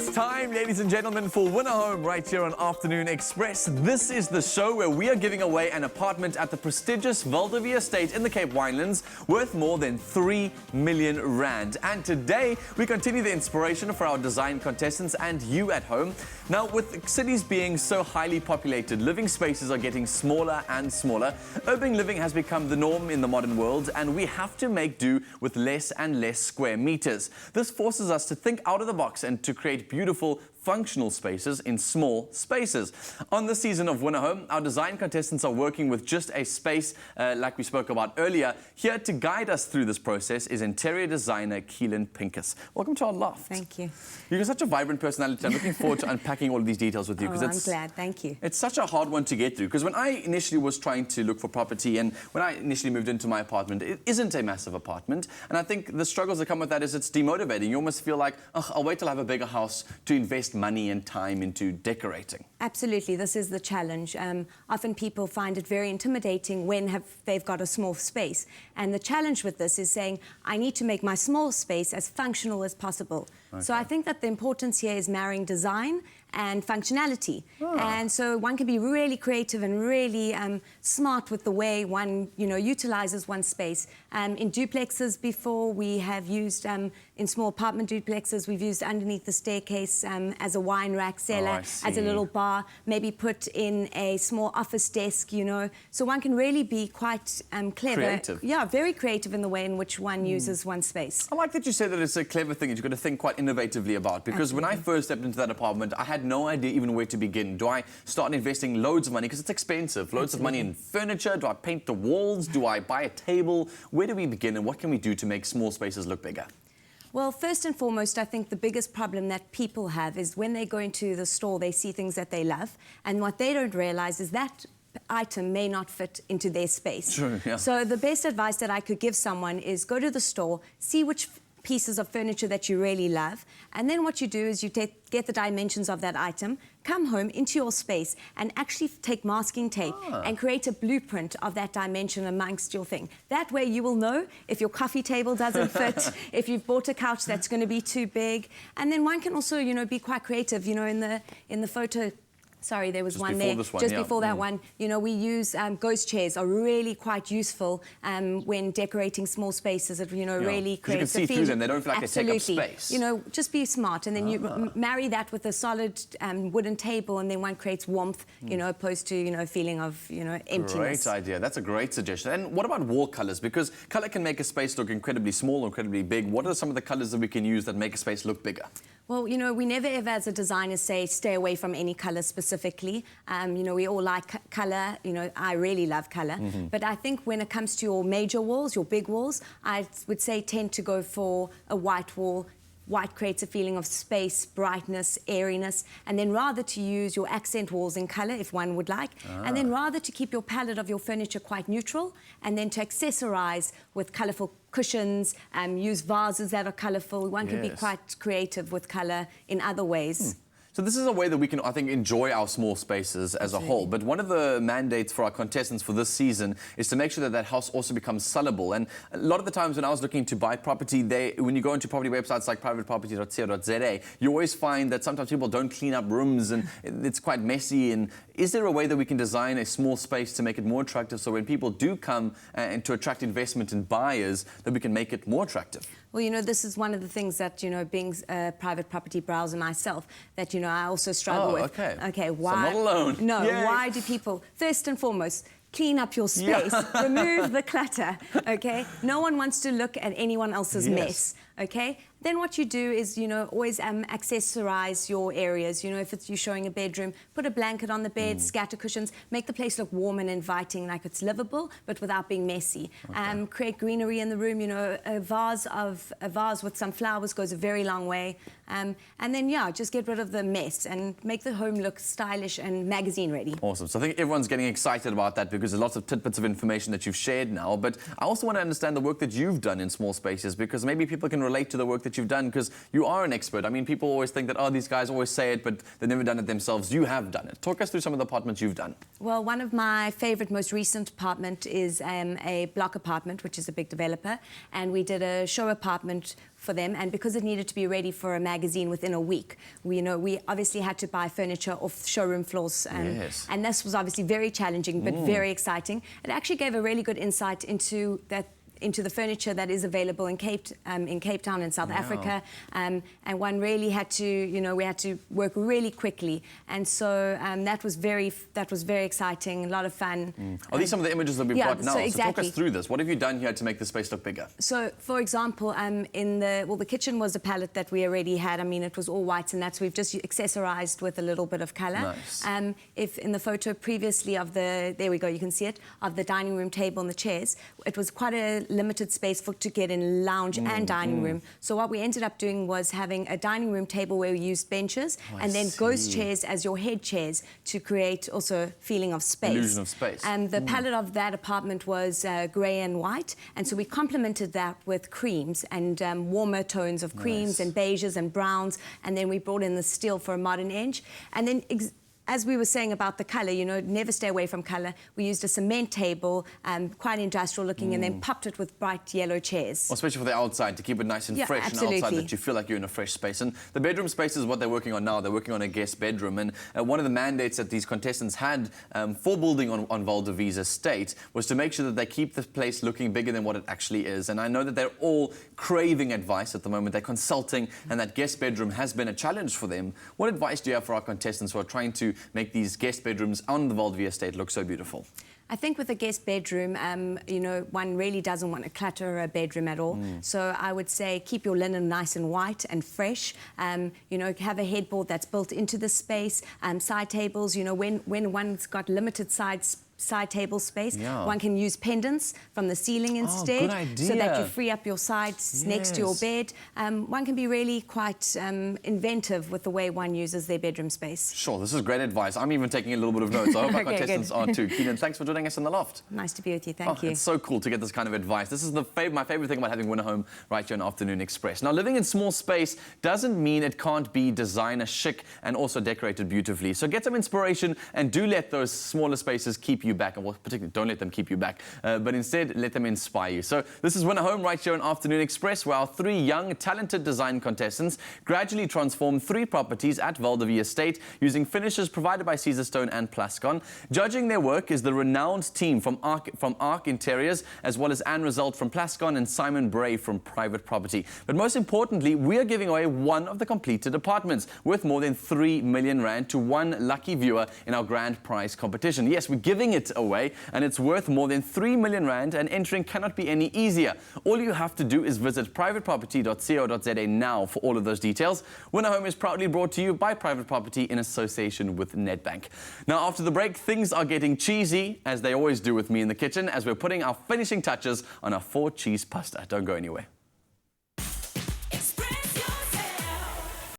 It's time, ladies and gentlemen, for Win a Home right here on Afternoon Express. This is the show where we are giving away an apartment at the prestigious Valdevie Estate in the Cape Winelands worth more than 3 million rand. And today, we continue the inspiration for our design contestants and you at home. Now, with cities being so highly populated, living spaces are getting smaller and smaller. Urban living has become the norm in the modern world, and we have to make do with less and less square meters. This forces us to think out of the box and to create beautiful, functional spaces in small spaces. On this season of Win a Home, our design contestants are working with just a space like we spoke about earlier. Here to guide us through this process is interior designer Keelan Pincus. Welcome to our loft. Thank you. You've got such a vibrant personality. I'm looking forward to unpacking all of these details with you. I'm glad. Thank you. It's such a hard one to get through, because when I initially was trying to look for property and when I initially moved into my apartment, it isn't a massive apartment. And I think the struggles that come with that is it's demotivating. You almost feel like, oh, I'll wait till I have a bigger house to invest money and time into decorating. Absolutely, this is the challenge. Often people find it very intimidating when they've got a small space. And the challenge with this is saying, I need to make my small space as functional as possible. Okay. So I think that the importance here is marrying design and functionality. And so one can be really creative and really smart with the way one, utilizes one space. In duplexes before, we have used, in small apartment duplexes, we've used underneath the staircase as a wine rack cellar, as a little bar, maybe put in a small office desk, So one can really be quite clever. Creative. Yeah, very creative in the way in which one uses one space. I like that you say that it's a clever thing that you've got to think quite innovatively about, because when I first stepped into that apartment, I had no idea even where to begin. Do I start investing loads of money, because it's expensive, loads of money in furniture? Do I paint the walls? Do I buy a table? Where do we begin, and what can we do to make small spaces look bigger? Well, first and foremost, I think the biggest problem that people have is when they go into the store, they see things that they love, and what they don't realize is that item may not fit into their space. True, yeah. So the best advice that I could give someone is go to the store, see which pieces of furniture that you really love, and then what you do is you get the dimensions of that item, come home into your space and actually take masking tape and create a blueprint of that dimension amongst your thing. That way you will know if your coffee table doesn't fit, if you've bought a couch that's going to be too big, and then one can also, be quite creative, in the photo. Sorry, there was just one there. Before that one, we use ghost chairs are really quite useful when decorating small spaces. It really creates. You can see through them; they don't feel like Absolutely. they take up space. Just be smart, and then you marry that with a solid wooden table, and then one creates warmth. Opposed to a feeling of emptiness. Great idea. That's a great suggestion. And what about wall colours? Because colour can make a space look incredibly small or incredibly big. What are some of the colours that we can use that make a space look bigger? Well, we never ever as a designer say stay away from any colour specifically. We all like colour. I really love colour. But I think when it comes to your major walls, your big walls, I would say tend to go for a white wall. White creates a feeling of space, brightness, airiness, and then rather to use your accent walls in colour, if one would like, and then rather to keep your palette of your furniture quite neutral, and then to accessorise with colourful cushions, use vases that are colourful. One can be quite creative with colour in other ways. So this is a way that we can, I think, enjoy our small spaces as a whole. But one of the mandates for our contestants for this season is to make sure that that house also becomes sellable. And a lot of the times when I was looking to buy property, when you go into property websites like privateproperty.co.za, you always find that sometimes people don't clean up rooms and it's quite messy. And is there a way that we can design a small space to make it more attractive, so when people do come and to attract investment and buyers, that we can make it more attractive? Well, this is one of the things that, being a private property browser myself, that, I also struggle with. Okay, why? So I'm not alone. No, why do people, first and foremost, clean up your space, remove the clutter, okay? No one wants to look at anyone else's mess, okay? Then what you do is, always accessorize your areas. If you're showing a bedroom, put a blanket on the bed, scatter cushions, make the place look warm and inviting, like it's livable, but without being messy. Create greenery in the room. A vase with some flowers goes a very long way. And then, just get rid of the mess and make the home look stylish and magazine ready. Awesome. So I think everyone's getting excited about that, because there's lots of tidbits of information that you've shared now. But I also want to understand the work that you've done in small spaces, because maybe people can relate to the work that you've done because you are an expert. I mean, people always think that, oh, these guys always say it, but they've never done it themselves. You have done it. Talk us through some of the apartments you've done. Well, one of my favourite, most recent apartment is a block apartment, which is a big developer, and we did a show apartment for them, and because it needed to be ready for a magazine within a week, we obviously had to buy furniture off showroom floors, Yes. and this was obviously very challenging but very exciting. It actually gave a really good insight into the furniture that is available in Cape Town in South Africa, and one really had to, we had to work really quickly, and so that was very exciting, a lot of fun. Are these some of the images that we've got now? So exactly. So talk us through this. What have you done here to make the space look bigger? So, for example, the kitchen was a palette that we already had. I mean, it was all white, and we've just accessorized with a little bit of color. Nice. If in the photo previously there we go, you can see it, of the dining room table and the chairs, it was quite a limited space to get in lounge and dining room. So what we ended up doing was having a dining room table where we used benches and then ghost chairs as your head chairs to create also a feeling of space. Illusion of space. The palette of that apartment was grey and white, and so we complemented that with creams and warmer tones of creams and beiges and browns, and then we brought in the steel for a modern edge. And then as we were saying about the colour, never stay away from colour. We used a cement table, quite industrial looking, and then popped it with bright yellow chairs. Well, especially for the outside, to keep it nice and fresh, absolutely. and outside that you feel like you're in a fresh space. And the bedroom space is what they're working on now. They're working on a guest bedroom. And one of the mandates that these contestants had for building on Val de Vies Estate was to make sure that they keep the place looking bigger than what it actually is. And I know that they're all craving advice at the moment. They're consulting, and that guest bedroom has been a challenge for them. What advice do you have for our contestants who are trying to make these guest bedrooms on the Val de Vies Estate look so beautiful? I think with a guest bedroom, one really doesn't want to clutter a bedroom at all. So I would say keep your linen nice and white and fresh. Have a headboard that's built into the space. Side tables, when one's got limited side table space, one can use pendants from the ceiling instead. Good idea. So that you free up your sides next to your bed. One can be really quite inventive with the way one uses their bedroom space. Sure, this is great advice. I'm even taking a little bit of notes. I hope our Okay, contestants good. are too. Keenan, thanks for joining us in the loft. Nice to be with you, thank you. It's so cool to get this kind of advice. This is my favourite thing about having Winner Home right here on Afternoon Express. Now, living in small space doesn't mean it can't be designer chic and also decorated beautifully. So get some inspiration and do let those smaller spaces keep you back. Well, particularly, don't let them keep you back, but instead let them inspire you. So this is Winner Home right here on Afternoon Express, where our 3 young, talented design contestants gradually transform 3 properties at Val de Vies Estate using finishes provided by Caesarstone and Plascon. Judging their work is the renowned team from Arc Interiors, as well as Anne Result from Plascon and Simon Bray from Private Property. But most importantly, we are giving away one of the completed apartments worth more than 3 million rand to one lucky viewer in our grand prize competition. Yes, we're giving it away, and it's worth more than 3 million rand, and entering cannot be any easier. All you have to do is visit privateproperty.co.za now for all of those details. Winner Home is proudly brought to you by Private Property in association with Nedbank. Now, after the break, things are getting cheesy, as they always do with me in the kitchen, as we're putting our finishing touches on our 4-cheese pasta. Don't go anywhere.